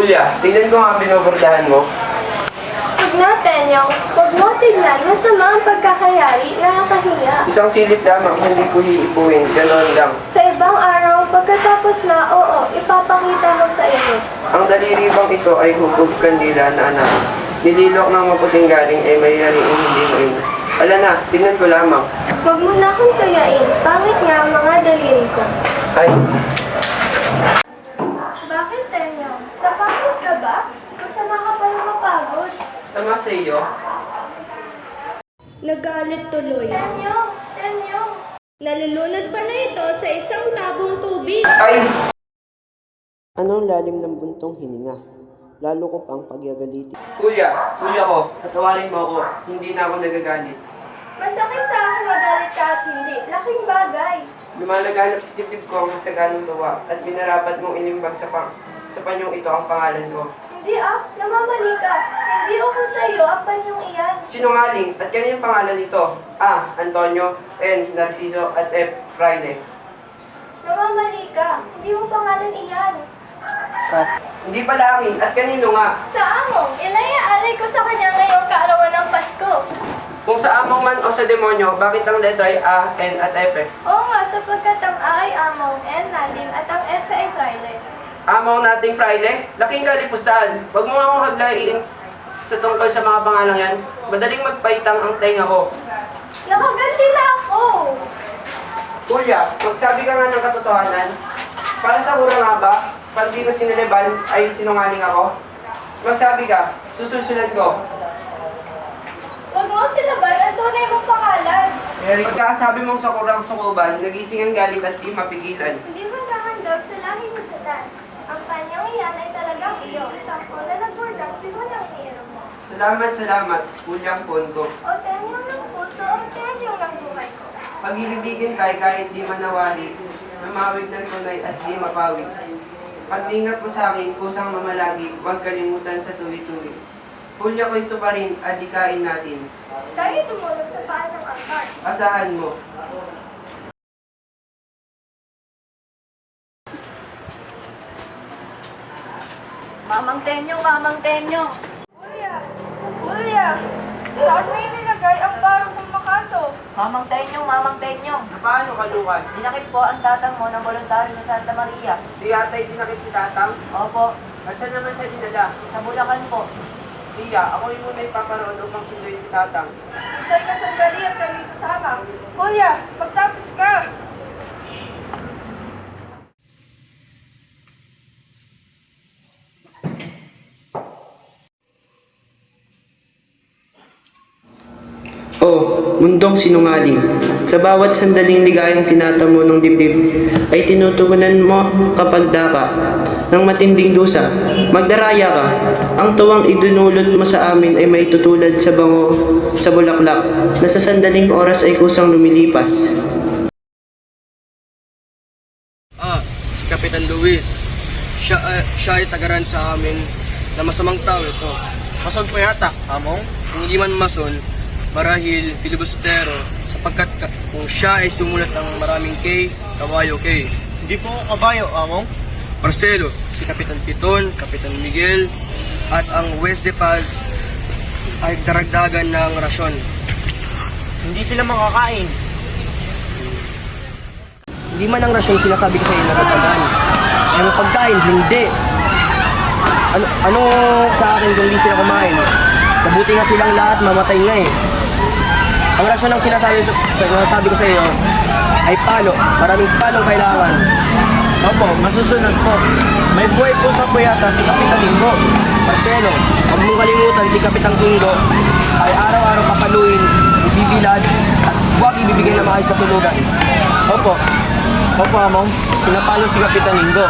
Julia, tingnan ko nga binobordahan mo. Huwag natin yung huwag mo tignan. Masama ang pagkakayari, nakakahiya. Isang silip lamang, hindi ko hiipuin. Ganon lang. Sa ibang araw, pagkatapos na, oo, ipapakita mo sa iyo. Ang daliri bang ito ay hubog kandila na anak. Nililok ng maputing galing ay mayayariing hindi mo ina. Ala na, tingnan ko lamang. Huwag mo na akong tuyain. Pangit nga ang mga daliri ko. Ay, Bakit, Tenyo? Napagod ka ba? Masama ka pa na mapagod. sama sa iyo. Nagalit tuloy. Tenyo! Tenyo! Nalulunod pa na ito sa isang tabong tubig. Ay! Anong lalim ng buntong hininga? Lalo ko pang pagyagalitin. Julia ko, patawarin mo ako. Hindi na ako nagagalit. Masakit sa akin magalit ka at hindi. Laking bagay. Lumalaganap sa dibdib ko ang masaganong tuwa at minarapat mong inimbag sa panyong ito ang pangalan ko. Hindi namamali ka. Hindi ako sa iyo ang panyong iyan. Sinungaling at ganyan yung pangalan nito. A. Antonio, N. Narciso at F. Friday. Namamali ka. Hindi mo pangalan iyan. Hindi pala akin at kanino nga? Sa among, ilaya-alay ko sa kanya ngayong kaarawan ng Pasko. Kung sa among man o sa demonyo, bakit ang letra ay A, N at F? Oo nga, sapagkat ang A ay among, N natin, at ang F ay Friday. Amaw nating Friday? Laking kalipustahan. Huwag mo akong haglain sa tungkol sa mga pangalang yan. Madaling magpaitang ang tenga ko. Nakaganti na ako! Julia, magsabi ka nga ng katotohanan. Para sa kura nga ba, pag di ko siniliban, ay sinungaling ako? Magsabi ka, sususunod ko. Huwag mo sinaban ang tunay mong pangalan. Pagkakasabi mong sa kurang sukuban, nagising ang galit at di mapigilan. Hindi mo kahandog sa lahi ni Satan. Ang kanyang iyan ay talagang iyo. Sampo na nagburdang simulang iniinom mo. Salamat, Juliang Ponto. O tenyong ng puso, o tenyong ng buhay ko. Pag-ibigin kay kahit di manawari, namawig ng tunay at di mapawig. Paglingap mo sa akin, kusang mamalagi, huwag kalimutan sa tuwi-tuwi. Hulya ko ito pa rin, adikain natin. Tayo tumulog sa paan ng angkar. Asahan mo. Mamang Tenyo! Julia! Saan mo inilagay ang barong kong makato? Mamang Tenyo! Paano ka, Lucas? Dinakip po ang tatang mo ng voluntaryo sa Santa Maria. Di yata'y dinakit si Tatang? Opo, At saan naman siya dinala? sa Bulacan po. Tiya, ako yung muna ipaparoon upang sunduin si Tatang. Hintay ka sandali at kami sasama. Julia, magtapos ka! Oh, mundong sinungaling. Sa bawat sandaling ligayang tinatamo ng dibdib, ay tinutugunan mo kapag daka ng matinding dusa. Magdaraya ka. Ang tuwang idunulot mo sa amin ay may tutulad sa bango sa bulaklak, na sa sandaling oras ay kusang lumilipas. Si Kapitan Luis. Siya ay tagaran sa amin na masamang tao ito. Mason po yata, among? Kung hindi man mason, marahil filibustero, sapagkat kung siya ay sumulat ng maraming K, kabayo K. Hindi po kabayo, among? Marcelo, si Kapitan Piton, Kapitan Miguel, at ang West de Paz ay daragdagan ng rasyon. Hindi sila makakain. Hindi man ang rasyon sinasabi ko sa iyo natatagan. Ang pagkain, hindi. Ano sa akin kung hindi sila kumain? Mabuti nga silang lahat, mamatay nga eh. Ang rasyon ng sinasabi ko sa iyo ay palo. Maraming palong kailangan. Opo, masusunod po. May buhay po sa puyata si Kapitan Ingo. Marcelo, huwag mong kalimutan si Kapitan Ingo ay araw-araw papaluin, ibibilad at huwag ibibigay na maayos sa tulugan. Opo, among, pinapalo si Kapitan Ingo.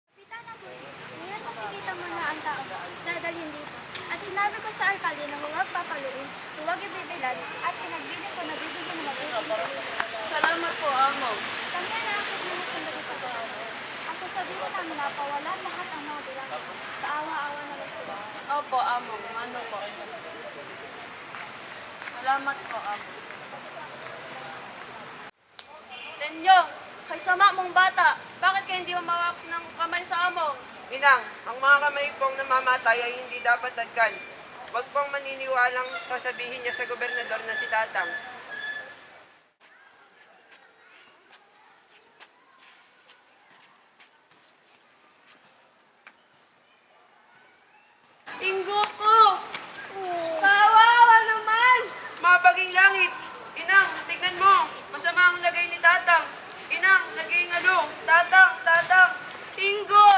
Ngayon makikita mo na ang tao dadalhin dito. At sinabi ko sa alkalde na huwag papaluin, huwag ibibilad, at pinagbiling ko na bibigyan ng mabuti. Salamat po, Amo. Kami na akit mo na sandali sa bahay. Ang sasabihin namin na pawalan lahat ang mga bilang. Kaawa-awa na lang sila. Opo, Amo. Ano po? Salamat po, Amo. Tenyong, kay sama mong bata, bakit kayo hindi umawak ng kamay sa amo? Inang, ang mga kamay pong namamatay ay hindi dapat dagkan. Huwag pong maniniwalang sasabihin niya sa gobernador na si Tatang. Inggo ko! Kawawa naman! Mapaging langit! Inang, tignan mo! Masama ang lagay ni Tatang! Inang, nag-iingalo! Tatang! Tatang! Inggo!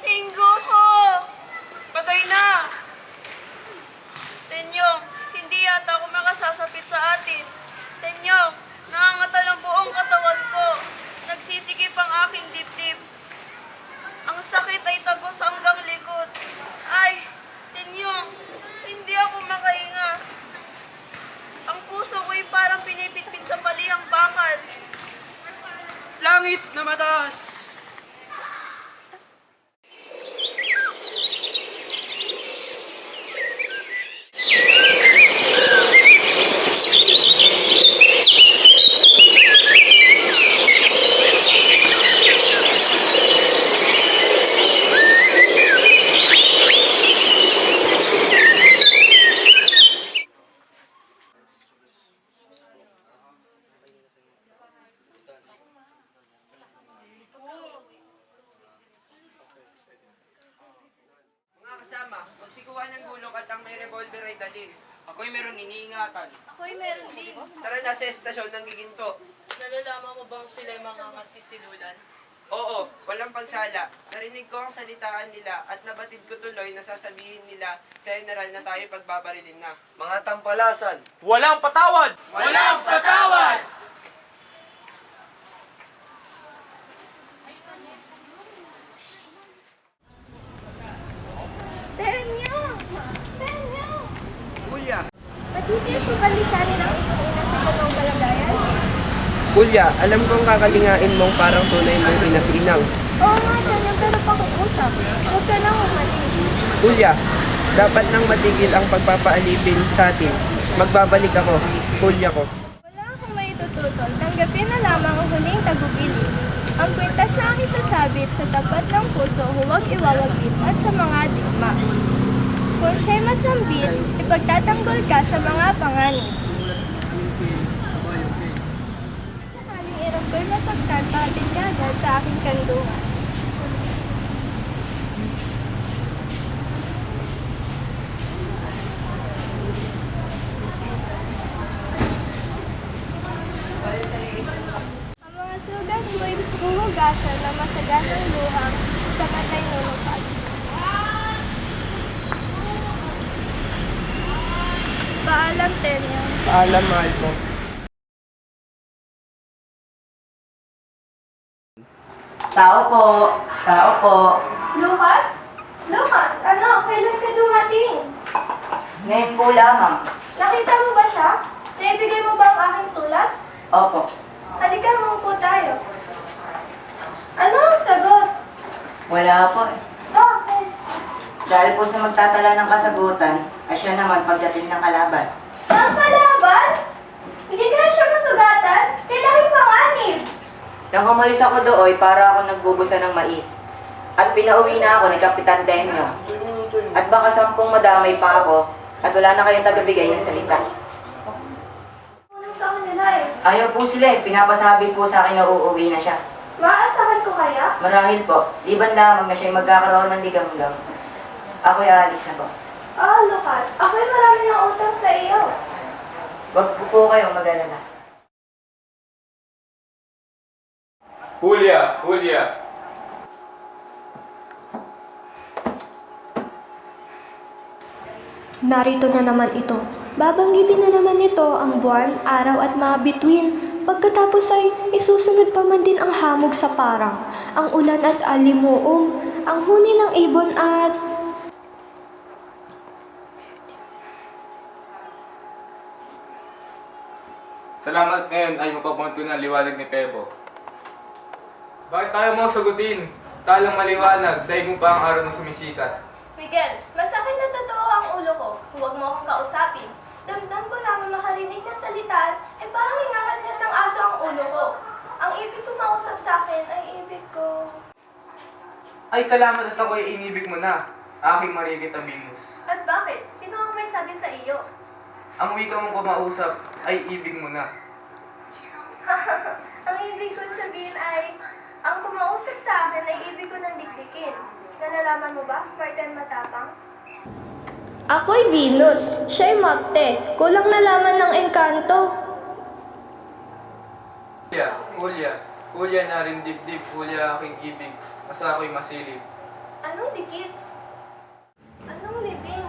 Inggo ko! Patay na! Tenyong, hindi yata ako makasasapit sa atin. Tenyong, nangangatal ang buong katawan ko. Nagsisikip ang aking dibdib. Ang sakit ay tagos hanggang likod. Ay, Tenyong, hindi ako makahinga. Ang puso ko'y parang pinipitpit sa palihang bakal. Langit na mataas! Mga kasama, magsikuha ng gulong at ang may revolver ay dalhin. Ako'y meron iniingatan. Ako'y meron din. Tara na sa estasyon ng Giginto. Nalalaman mo bang sila'y mga masisilulan? Oo, walang pagsala. Narinig ko ang salitaan nila at nabatid ko tuloy na sasabihin nila sa general na tayo pagbabarilin na. Mga tampalasan! Walang patawad! Walang patawad! Tenyong! Tenyong! Kulya! Matitiis mo balisanin ang iyong ina sa ganong kalagayan? Kulya, alam kong kakalingain mong parang tunay mong ina si Inang. Oo nga, Tenyong, pero pakukusap. Huwag ka nang umalis. Kulya, dapat nang matigil ang pagpapaalipin sa atin. Magbabalik ako, Kulya ko. Wala akong maitututol. Tanggapin na lamang ang huling tagubili. Ang kwintas na aking sasabit sa tapat ng puso, huwag iwawaglit at sa mga digma. Kung siya'y masambit, ipagtatanggol ka sa mga panganib. Sakaling irap ko'y masaktan, patid ka agad sa aking kandungan. Ang mga sugat mo'y huhugasan na masaganang luhang sa matay nunupad. Paalam, Tenyong. Paalam, mahal ko. Tao po! Tao po! Lucas? Lucas, ano? Kailan ka dumating? Ngayon po lamang. Nakita mo ba siya? Naibigay mo ba ang aking sulat? Opo. Halika, maupo tayo. Ano ang sagot? Wala po eh. Bakit? Dahil po sa magtatala ng kasagutan, ay siya naman pagdating ng kalaban. Ang kalaban? Hindi kaya siya masugatan? Kailangan panganib. Nang umalis ako doon, para ako nagbubusa ng mais. At pinauwi na ako ni Kapitan Tenyo. At baka 10 madamay pa ako, at wala na kayong tagabigay ng salita. Anong sa kanila eh? Ayaw po sila eh, pinapasabi po sa akin na uuwi na siya. Maasahan ko kaya? Marahil po, liban lamang na siya'y magkakaroon ng ligamgam. Ako'y aalis na po. Ah, Lucas, ako'y marami ng utang sa iyo. Huwag po kayong mag-alala. Julia! Julia! Narito na naman ito. Babanggitin na naman ito ang buwan, araw at mga bituin. Pagkatapos ay isusunod pa man din ang hamog sa parang, ang ulan at alimuong, ang huni ng ibon at... Salamat ngayon ay mapapunto ng liwanag ni Pebo. Bakit tayo mo sagutin? Talang maliwanag, dahil mo pa ang araw na sumisikat. Miguel, masakit na totoo ang ulo ko. Huwag mo akong kausapin. Damdam ko lang makarinig ng salitaan, parang hingangat ng aso ang ulo ko. Ang ibig ko akin ay ibig ko. Ay, salamat at ako'y inibig mo na, aking Marigita Venus. At bakit? Sino ang may sabi sa iyo? Ang wika mong kumausap ay ibig mo na. Ang ibig ko sabihin ay, ang kumausap sa akin ay ibig ko ng dikdikin. Nalalaman mo ba, Martin Matapang? Ako'y Venus, siya'y Marte. Kulang na laman ng engkanto. Hulya na rin dibdib, hulya aking ibig, asa ako'y masilip. Anong dikit? Anong libing?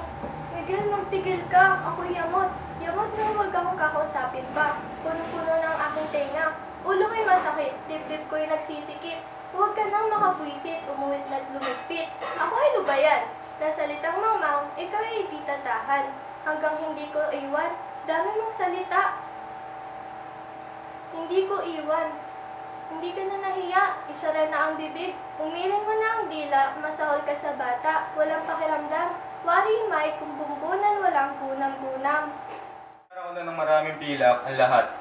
Miguel, magtigil ka. Ako'y yamot. Yamot na huwag akong kakausapin pa. Puno-puno ng aking tenga. Ulo ko'y masakit. Dibdib ko'y nagsisikip. Huwag ka nang makabwisit, umuwit na't lumigpit. Ako ay lubayan. Nasalitang mangmang, ikaw ay di tatahan. Hanggang hindi ko iwan, dami mong salita. Hindi ko iwan. Hindi ka na nahiya, isara na ang bibig. Umiling mo na ang dila, masahol ka sa bata. Walang pakiramdam. Wari may kung bumbunan, walang kunam-kunam. Para ko na ng maraming pilak ang lahat.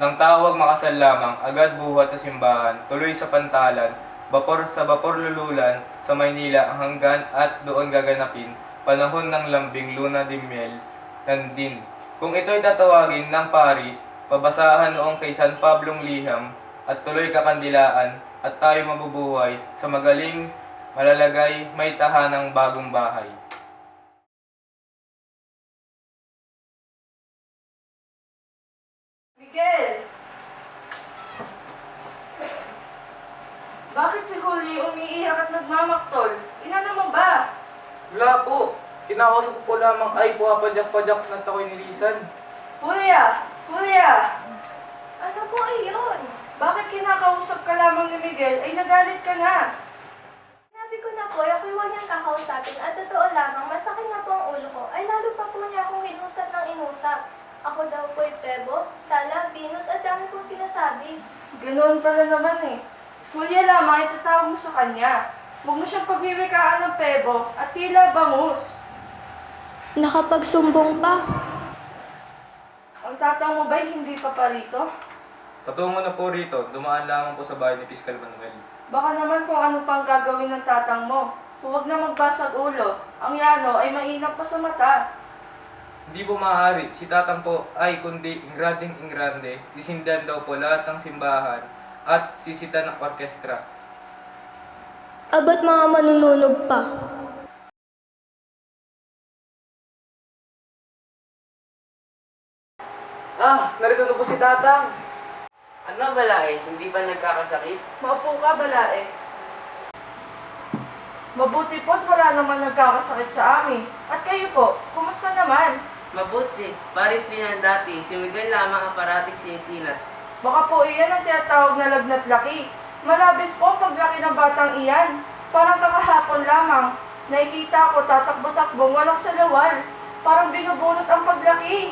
Nang tawag makasal lamang, agad buhat sa simbahan, tuloy sa pantalan, bapor sa bapor lululan, sa Maynila ang hanggan at doon gaganapin, panahon ng lambing luna di miel, nandin. Kung ito'y tatawagin ng pari, pabasahan noong kay San Pablong liham, at tuloy kakandilaan, at tayo mabubuhay sa magaling, malalagay, may tahanang bagong bahay. Miguel! Bakit si Julio umiiyak at nagmamaktol? Ina naman ba? Wala po. Kinakausap ko lamang ay puwapadyak-padyak na ako'y nilisan. Julia! Julia! Ano po iyon? Bakit kinakausap ka lamang ni Miguel ay nagalit ka na? Sabi ko na po, ako'y huwag niyang kakausapin at totoo lamang, masakit na po ang ulo ko. Ay lalo pa po niya akong inusap ng inusap. Ako daw po'y Pebo, Tala, Venus at dami pong sinasabi. Ganoon pala naman eh. Julia lamang itatawag mo sa kanya. Huwag mo siyang pagwiwikaan ng pebo at tila bangus. Nakapagsumbong pa. Ang tatang mo ba'y hindi pa parito? Patungo na po rito, dumaan lamang po sa bahay ni Piskal Manuel. Baka naman kung ano pang gagawin ng tatang mo. Huwag na magbasag ulo. Ang yano ay mainam pa sa mata. Hindi po maaari, si Tatang po ay kundi ingranding-ingrande, sisindan daw po lahat ng simbahan at sisitan ng orkestra. Abat mga manununog pa. Narito na po si Tatang. Ano balae? Hindi ba nagkakasakit? Maupo ka, balae. Mabuti po't wala naman nagkakasakit sa amin. At kayo po, kumusta naman? Mabuti. Paris din ang dati. Si Miguel lamang ang parating sinisilat. Baka po iyan ang tinatawag na lagnat laki. Malabis po ang paglaki ng batang iyan. Parang kakahapon lamang. Nakikita ko tatakbo-takbong walang salawal. Parang binubunot ang paglaki.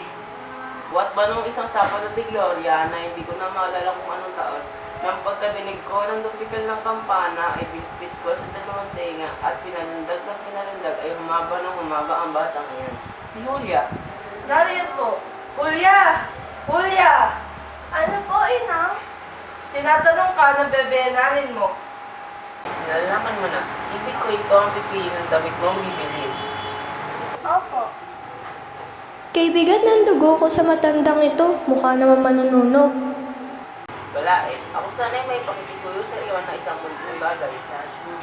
Buat ba nung isang Sabado de Gloria na hindi ko na maalala kung anong taon, nang pagkadinig ko ng dupikal ng kampana ay bitbit ko sa dalawang tenga at pinalundag ay humaba ng humaba ang batang iyan. Si Julia. Nariyan po. Julia! Julia! Ano po, Inang? Tinatanong ka ng bebenanin mo. Nalalaman mo na, ibig ko ikaw ang pipili ng damit mong bibilhin. Opo. Kay bigat ng dugo ko sa matandang ito, mukha naman manununog. Wala eh, ako sana'y may pakikisuyo sa iwan na isang munting bagay.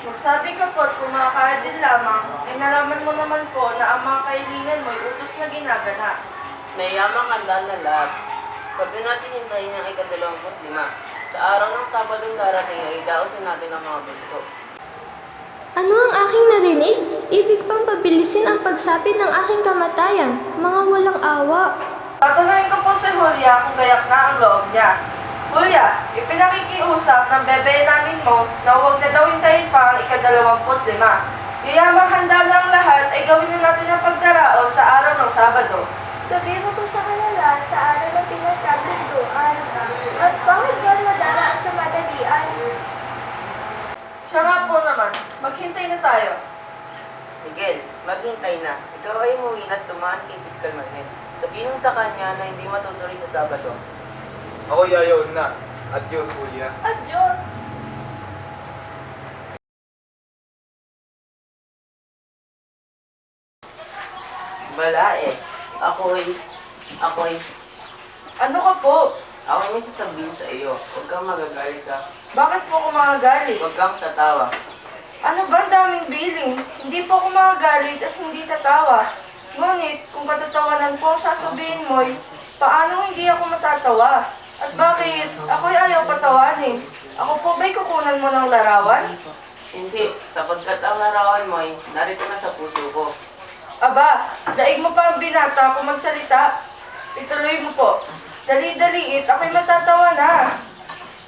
Magsabi ka po't kumakaya din lamang, ay nalaman mo naman po na ang mga kailingan mo'y utos na ginaganap. Nayamang handa na lahat. Pag din natin hintayin ang ika-25, sa araw ng Sabadong darating ay idausin natin ang mga bunso. Ano ang aking narinig? Ibig pang pabilisin ang pagsapit ng aking kamatayan. Mga walang awa. Tatanungin ko po si Julia kung gayak na ang loob niya. Julia, ipinakikiusap ng bebenanin mo na huwag na daw hintayin pa ang ika-25. Yayamang handa na ang lahat ay gawin na natin ang pagdaraos sa araw ng Sabado. Sabihin mo ko sa kanila sa araw na pinagkasunduan. At bakit ba nadaraan sa madalian? Siya nga po naman, maghintay na tayo. Miguel, maghintay na. Ikaw ay umuwi at tumaan kay Piskal Manuel. Sabihin mo sa kanya na hindi matutuloy sa Sabado. Ako yayaw na. Adios, Julia. At Diyos, Wala eh. Ako'y... Ano ka po? Ako'y may sasabihin sa iyo. Huwag kang magagalit ka. Bakit po ako makagalit? Huwag kang tatawa. Ano ba ang daming billing? Hindi po ako makagalit at hindi tatawa. Ngunit, kung katatawanan po ang sasabihin mo'y, paano hindi ako matatawa? At bakit ako'y ayaw patawanin? Ako po ba'y kukunan mo ng larawan? Hindi, sapagkat ang larawan mo ay narito na sa puso ko. Aba, daig mo pa ang binata kung magsalita. Ituloy mo po. Dali-daliit, ako'y matatawa na.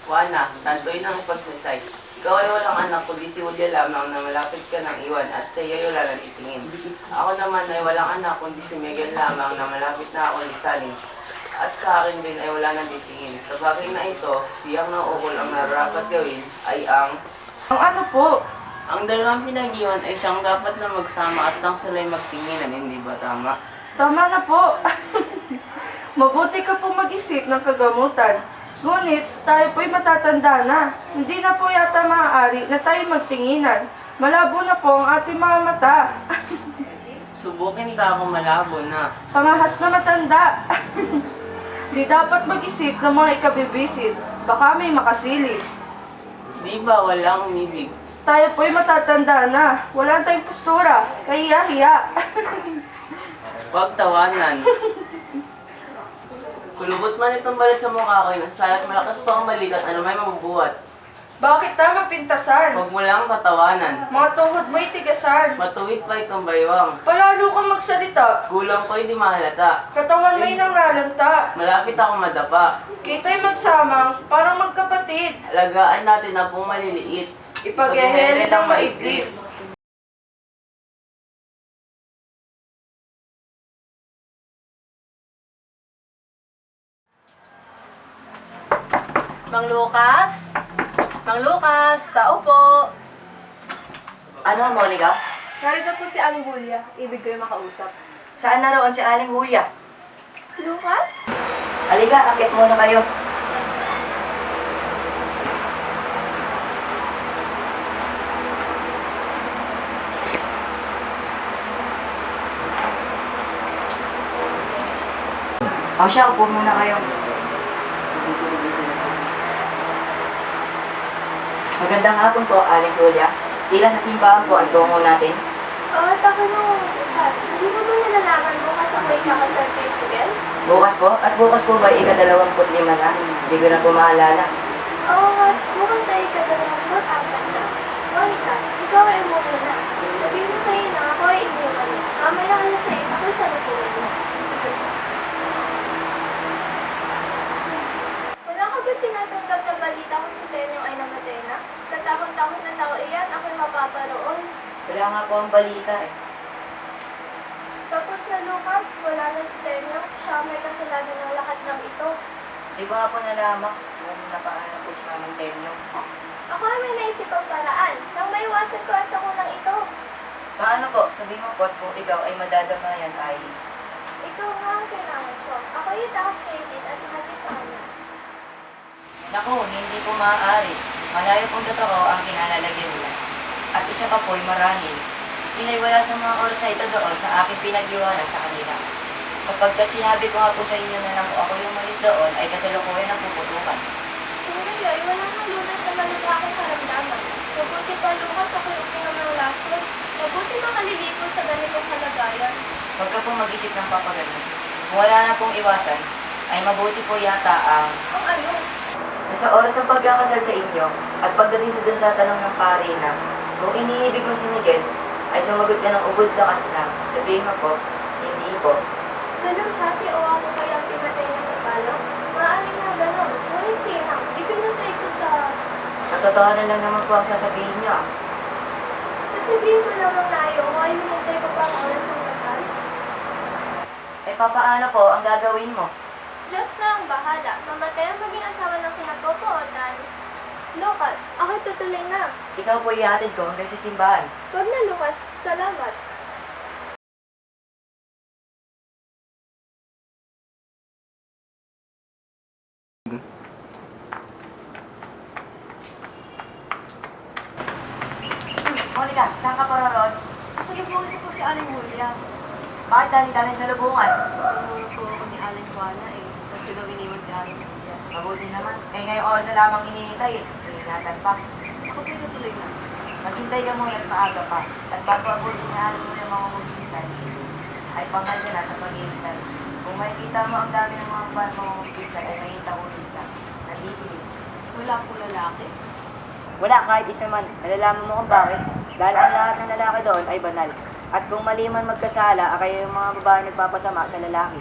Juana, tantoy ng pagsaysay. Ikaw ay walang anak, kundi si Julia lamang na malapit ka ng iwan at sa iyo wala nang itingin. Ako naman ay walang anak, kundi si Miguel lamang na malapit na ako lisanin. At sa akin din ay wala nang titingin. Sa bagay na ito, siyang nauukol ang nararapat gawin ay ang... Ang ano po? Ang dalawang pinag-iwan ay siyang dapat na magsama at nang sila'y magtinginan, hindi ba tama? Tama na po. Mabuti ka po mag-isip ng kagamutan. Ngunit, tayo po'y matatanda na. Hindi na po yata maaari na tayo magtinginan. Malabo na po ang ating mga mata. Subukin ka kung malabo na. Pangahas na matanda. Di dapat mag-isip ng mga ikabibisit. Baka may makasilip. Di ba walang umibig? Tayo po'y matatanda na. Wala tayong postura. Kahiya-hiya. Huwag tawanan. Kulubot man itong balat sa mukha ko, saya't malakas pa ang balikat, ano may mabubuhat. Bakit tama pintasan? Huwag mo lang katawanan. Mga tuhod mo'y tigasan. Matuwid pa itong baywang. Palalo kang magsalita. Kulang ko hindi mahalata. Katawan mo'y nangalanta. Malapit ako madapa. Kita'y magsama, parang magkapatid. Alagaan natin na pong maliliit. Ipag-ehele ng maiglit. Mang Lucas? Mang Lucas, tao po. Ano, Monica? Narito po si Aling Julia. Ibig ko yung makausap. Saan naroon si Aling Julia? Lucas? Halika, akit muna kayo. O siya, upo muna kayo. Magandang hapon po, Aling Julia. Tila sa simbahan po ang tungo natin. Taka nung isa. Hindi mo ba nalalaman mo kasi ako'y kakasal kay Miguel? Bukas po? At bukas po ba ika-25 na? Hindi ko na po maalala. Oo nga, bukas ay ika-24 na. Monica, ikaw ay umuwi na. Sabihin mo kayo na ako ay iniwan. Mamaya alas 6 ako'y sa lupuan mo. Sige po. Wala ka ba tinatanggap na balita kung si Tenyo ay namatay na? Katakot-takot na tao iyan, ako'y mapaparoon. Wala nga po ang balita eh. Tapos na Lucas, wala na si Tenyo. Siya ang may kasalanan ng lahat ng ito. Di ko nga po nalaman kung napaano po si Mamang Tenyo. Ako ay may naisip ang paraan nang maiwasan ko ang sakunang ito. Paano po? Sabihin mo po kung ikaw ay madadamayan ay... Ikaw nga ang kailangan ko. Ako yung takas kay Edith at hatid sa kanya. Naku, hindi po maaari. Malayo pong totoo ang kinalalagyan nila. At isa pa po'y marahil. Sila'y wala sa mga oras na ito doon sa aking pinag-iwanan sa kanila. Sapagkat sinabi ko nga po sa inyo na nang ako yung malis doon ay kasalukuyan ang puputukan. Kung ngayon, wala nang lunas sa malubhakang karamdaman. Mabuti pa Lucas ako yung pinamang lason. Mabuti makalilipo sa ganitong kalagayan. Huwag ka po mag-isip ng papagaling. Kung wala na pong iwasan, ay mabuti po yata ang... Ang ano? Sa oras ng pagkakasal sa inyo at pagdating sa dun sa tanong ng pari na kung iniibig mo si Miguel, ay sumagot ka ng ubod lakas na. Sabihin mo po, hindi po. Ganun hati o ako kaya ang pinatay na sa palo? Maaaring na ganun. Ngunit sinang, ipinatay ko sa... Katotohanan lang naman po ang sasabihin niyo. Sasabihin ko lamang na ayaw ko ay hinintay ko pa ang oras ng kasal. Eh papaano po ang gagawin mo? Diyos na ang bahala. Mamatay ang maging asawa ng kinagpapootan. Lucas, ako'y tutuloy na. Ikaw po ihatid ko hanggang sa simbahan. Huwag na Lucas, salamat. Monica, saan ka paroroon? Kasalubuhan ko po si Aling Julia. Bakit dami-dami sa lubungan? Ano po ako ni Aling Juana eh. Ba't ko daw iniwan si Aling Julia? Mabuti naman. Eh ngayong oras na lamang hinihintay eh. Hinihintay pa. Ako pinatuloy na. Maghintay ka muna at maaga pa. At bago abutin na alam mo yung mga magbibisan, ay pangal ka na sa paghihintay. Kung makikita mo ang dami ng mga mga magbibisan, ay makita ulit ka. Nanditilig. Wala po lalaki. Wala kahit isa man. Nalalaman mo kung bakit? Dahil ang lahat ng lalaki doon ay banal. At kung mali man magkasala, kayo yung mga babae nagpapasama sa lalaki.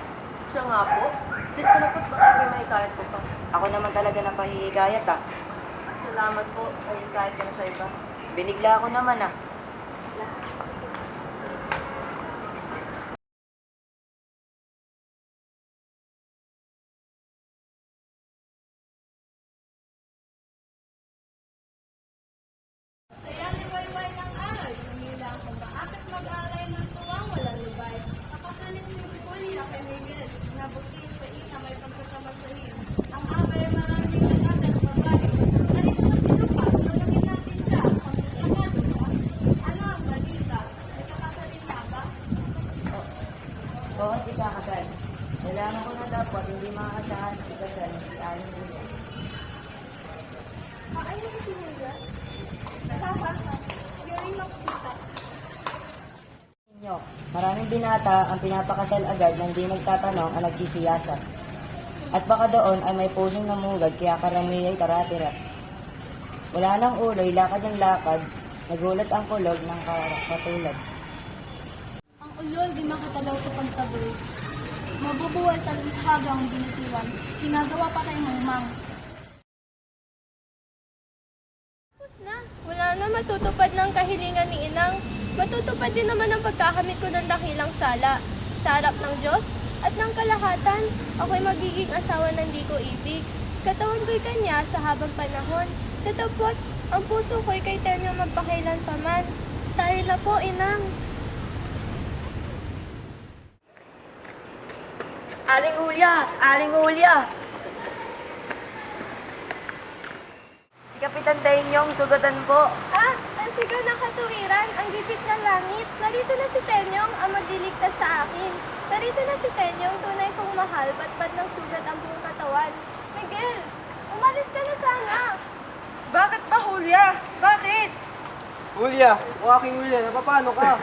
Siya nga po. Diyos ko na po't baka may mahikayat ko pa. Ako naman talaga na pahihigayat ah. Salamat po. Ay kahit ka na sa iba. Binigla ako naman ah. Saya liwayway ng araw, sumila ang kumaakit mag-alay ng tuwang walang lubay. Nakasaling si Julia kay Miguel, nabutin sa ina may pagkakamasahin. Ang abay maraming lalaki at babae. Narito na si Lupa, tanungin natin siya. Pagkakamasahin ba? Ano ang balita? Nagkakasalin na ba? Oo, di kakasal. Nalaman ko na dapat hindi makakasahan at ikasal na si Aling Julia. Ayun na si Julia. Hahaha, galing makita. Inyo, maraming binata ang pinapakasal agad nang di nagtatanong ang nagsisiyasat. At baka doon ay may pusong namugad kaya karami ay karatirat. Wala nang uloy, lakad ang lakad, nagulat ang kulog ng katulad. Ang ulol di makatalaw sa pagtaboy. Mabubuwal talhagang binitiwan. Ginagawa pa kay Mangmang. Tapos na, wala na matutupad ng kahilingan ni Inang. Matutupad din naman ang pagkakamit ko ng dakilang sala. Sa harap ng Diyos at ng kalahatan, ako'y magiging asawa ng di ko ibig. Katawan ko'y kanya sa habang panahon. Tatapot, ang puso ko'y kay Tenyo magpakailan paman. Tayo na po, Inang. Aling Julia! Aling Julia! Si Kapitan Tenyong, sugatan po. Ang sigaw ng katuwiran, ang gipit ng langit. Narito na si Tenyong, ang magliligtas sa akin. Narito na si Tenyong, tunay kong mahal, patpat ng sugat ang buong katawan. Miguel, umalis ka na sana. Bakit ba, Julia? Bakit? Julia, o aking Julia, napapano ka?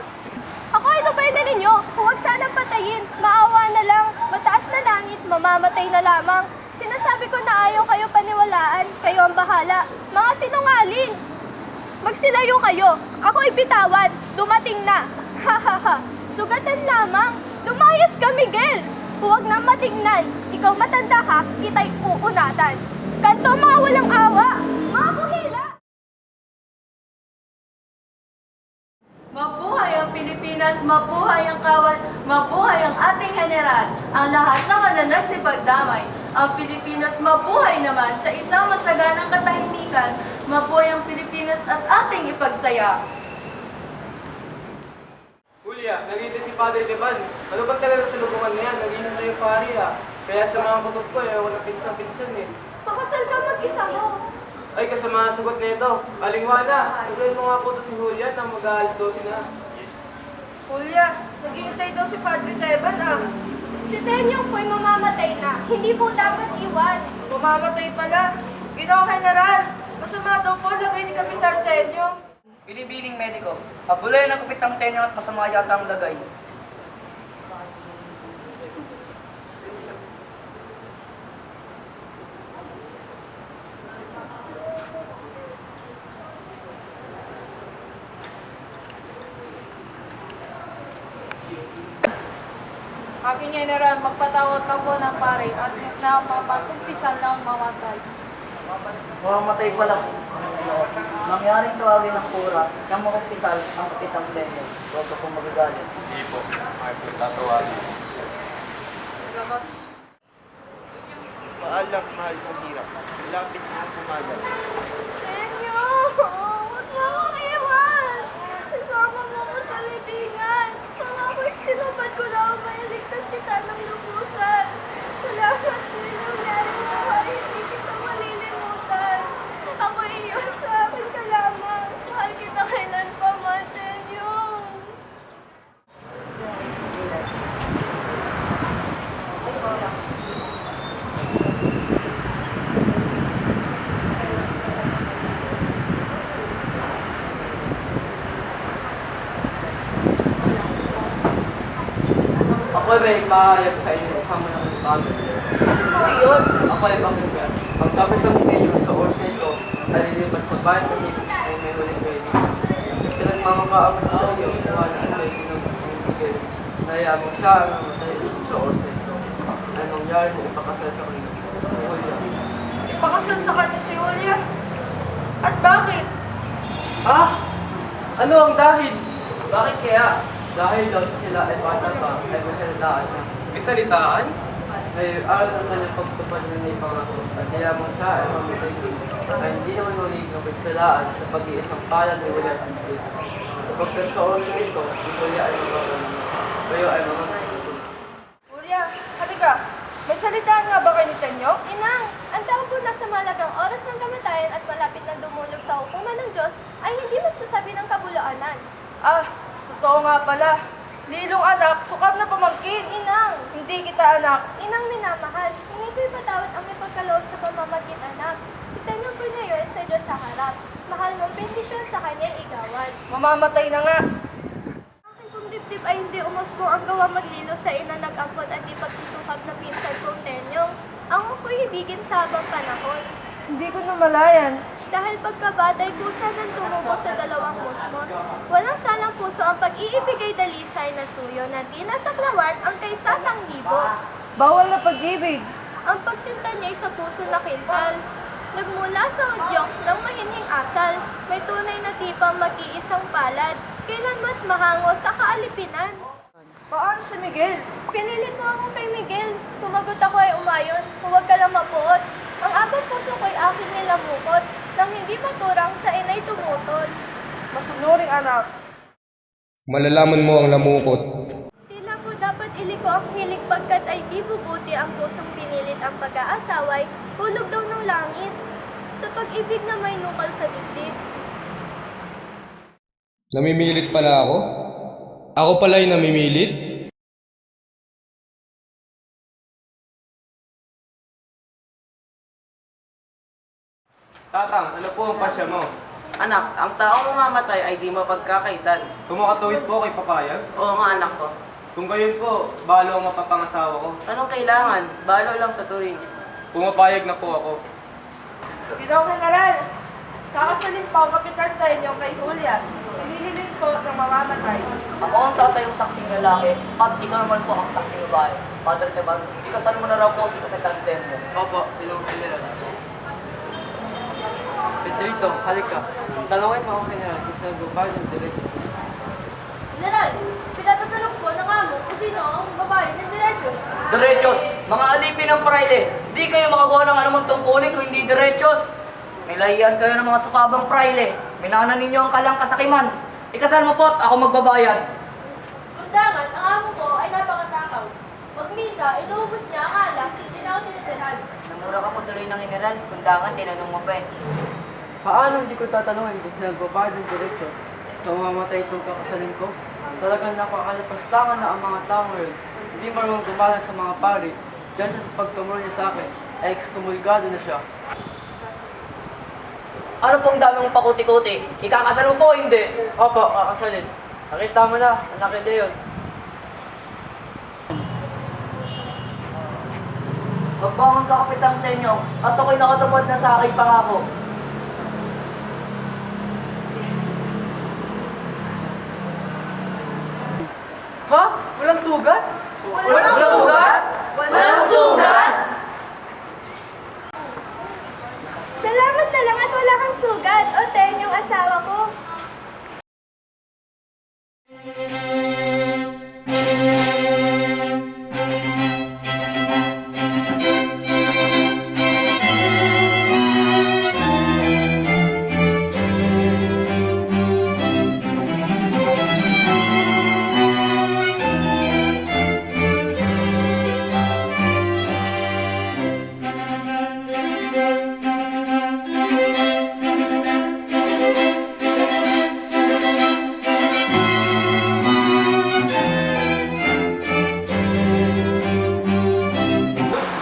Ako ay lubay na ninyo. Huwag sanang patayin. Maawa na lang. Mataas na langit, mamamatay na lamang. Sinasabi ko na ayaw kayo paniwalaan. Kayo ang bahala. Mga sinungaling. Magsilayo kayo. Ako bitawan. Dumating na. Hahaha. Sugatan lamang. Lumayas ka, Miguel. Huwag na matingnan. Ikaw matanda ka, kita'y uunatan. Kanto mga walang awa. Mga kuhila. Mabuhay ang Pilipinas, mabuhay ang kawan, mabuhay ang ating general, ang lahat naman na nagsipagdamay. Ang Pilipinas mabuhay naman sa isang masaganang katahimikan, mabuhay ang Pilipinas at ating ipagsaya. Julia, nandito si Padre Deban. Ano ba talaga sa lubungan niya? Naginom na yung pari ah. Kaya sa mga kutob ko walang pinsang-pinsan eh. Pakasal ka mag-isa mo. Ay, kasama sagot na ito. Aling Juana, sabihin mo nga po to si Julia na mag-aalis 12 na. Julia, naghihintay daw si Padre Teban ah. Si Tenyong po'y mamamatay na. Hindi po dapat iwan. Mamamatay pala. Ginoong General, masama daw po lagay ni Kapitan Tenyong. Binibining mediko, habulay ng Kapitang Tenyong at masama yata ang lagay. Aking General, magpatawag ka po ng pare at napapagkumpisan ng mamatay. Mamamatay pala. Mangyaring tawagin ng pura ng makumpisal ang Kapitang Tenyong. Huwag ka pong magagalit. Hindi po. Ay po, tatawagin. Paalam, mahal kong hirap. Lapit na ang pumagal. Tenyong! Huwag mo akong iwan! Isama mo ko sa libingan. Pangako'y tinupad ko na ang mailigtas kita ng lubusan. Salamat din ang nangyari mo ay hindi kita malilimutan. Ako iyon sa akin ka lamang. Mahal kita kailan pa man, Tenyong. ay pahayag sa inyo isang malaking bagay. Ano po yun? Ako ay pakinggan. Ang kapit ng ninyo sa oras na ito ay lilipat sa bayan ng David ay may huling kayo. Pinagmamakaabot sa inyo kung ano ay pinagmamigil. Nayamang siya ang namatay sa oras na ito. Anong nangyari na ipakasal sa kanya? Julia. Ipakasal sa kanya si Julia. At bakit? Ah! Ano ang dahil? Bakit kaya? Dahil daw sila ay bata pa, ay masalitaan niya. Masalitaan? Ay aral ng kanyang pagtupad na ni pangako. At kaya mo siya ay mamatay ay hindi naman magiging kapagsalaan sa pag-iisang palad ni Julia at David. Sapagkat sa oras na ito, si Julia ay magkakaroon. Kayo ay mga nagtutulog. Julia, halika. May salitaan nga ba kayo ni Tenyo? Inang, ang tao po na sa malagang oras ng kamatayan at malapit na dumulog sa hukuman ng Diyos ay hindi magsasabi ng kabulaanan. Ah, totoo nga pala. Lilong anak, sukap na pamangkin. Inang, Hindi kita anak. inang minamahal, hindi ko'y patawad ang may pagkaloob sa pamamagitan anak. Si Tenyo po ngayon sa Diyos sa harap. Mahal mo, bendisyon sa kanya igawad. Mamamatay na nga. Akin kong dibdib ay hindi umusbong ang gawa maglilo sa ina nag-ampot at di pagsusukap na pinsan kong Tenyong. Ang ko'y ibigin sa habang panahon. Hindi ko namalayan. Dahil pagkabatay kusa ng tumubo sa dalawang musmos, walang salang puso ang pag-iibigay dalisay na suyo na di nasaklawan ang kaysatang libo. Bawal na pag-ibig. Ang pagsinta niya'y sa puso na kintal. Nagmula sa udyok ng mahinhing asal, may tunay na tipang mag-iisang palad, kailanmat mahango sa kaalipinan. Paano si Miguel? Pinilit mo ako kay Miguel. Sumagot ako ay umayon, huwag ka lang mapuot. Ang abang puso ko'y aking nilamukot, nang hindi maturang sa inay tumutol. Masunuring anak. Malalaman mo ang lamukot. Tila po dapat iliko ang hilig pagkat ay di bubuti ang pusong pinilit ang pag-aasaway, hulog daw ng langit. Sa pag-ibig na may nukal sa dibdib. Namimilit pala ako? Ako pala'y namimilit? Tatang, ano po ang pasya mo? Anak, ang taong mamamatay ay di mapagkakaitan. Kung makatuwid po kay papayag? Oo nga anak ko. Kung gayon po, balo ang mapapangasawa ko. Anong kailangan? Balo lang sa turing. Pumapayag na po ako. Ginoong General, kakasalin po ang Kapitan Tenyo kay Julia. Hinihiling po ng mamamatay. Ako ang tatayong saksing lalaki at ikaw naman po ang saksing babae. Father Teban, ikasal mo na raw po si Kapitan Tenyo. Opo, Bilong General. Pedrito, halika. Talawin mo ako General kung saan babae ng diretso. General, pinatatanong po ng amo kung sino ang babae ng diretsyo. Derechos, mga alipin ng praile, di kayo makagawa ng anumang tungkulin kung hindi derechos. May lahiyan kayo ng mga sukabang praile. Minanan ninyo ang kalang kasakiman. Ikasal mo po't ako magbabayad. Kundangan, ang amo ko ay napakatakaw. Pag misa, inuubos niya ang alak, hindi na ako tinitirhan. Namura ka po tuloy ng general, kundangan, tinanong mo pa eh. Paano hindi ko tatanungin kung saan babae ng diretso? Sa mamamatay itong kakasalin ko? Talagang napakalapastangan na ang mga tao ngayon. Hindi marunong gumala sa mga pari. Diyan siya sa pagtumuro niya sa akin, ay ekskomulgado na siya. Ano pong dami mong pakuti-kuti? Ikakasal mo po o hindi? Opo, kakasalin. Nakita mo na, anak ni Leon. Magbangon ka Kapitan Tenyo at ako'y nakatupad na sa aking pangako. Ha? Walang sugat? Walang sugat? Walang sugat? Salamat na lang at wala kang sugat, o Tenyong asawa ko.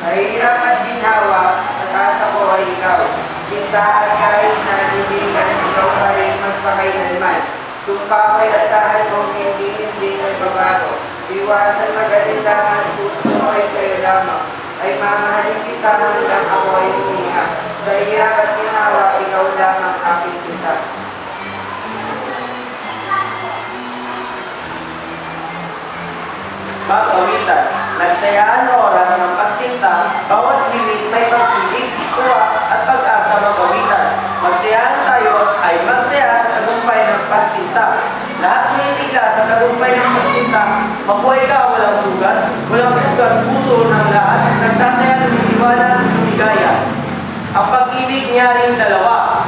Mahirap at ginhawa, at asa ko ay ikaw. Sinta at kahit na niligan, ikaw pa rin magpakailanman. Sumpa ko'y asahan kong hindi nagbabago. Iwasan magalindangan puso ko ay sa'yo lamang. Ay mamahalin kita hanggang ako ay huminga. Sa hirap at ginawa, ikaw lamang aking sinta. Pag-awitan, nagsayaan oras ng pagsinta, bawat limit may pag-ibig, tuwa at pag-asa mag-awitan. Magsayaan tayo ay magsaya sa tagumpay ng pagsinta. Lahat sumisigla sa tagumpay ng pagsinta, mabuhay ka walang sugat puso ng lahat, nagsasaya ng iniwanan ng ligaya. Ang pag-ibig niya rin dalawa.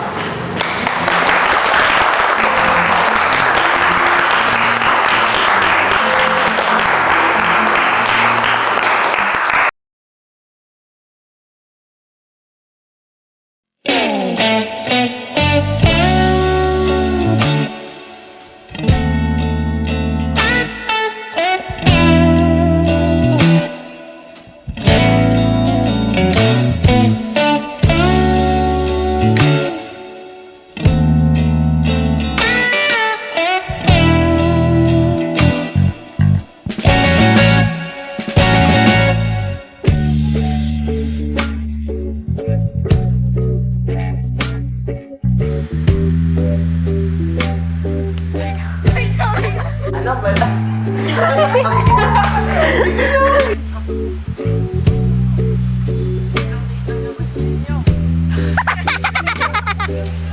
Ano ba?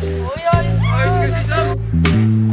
Uy, ayos kasi, Sam.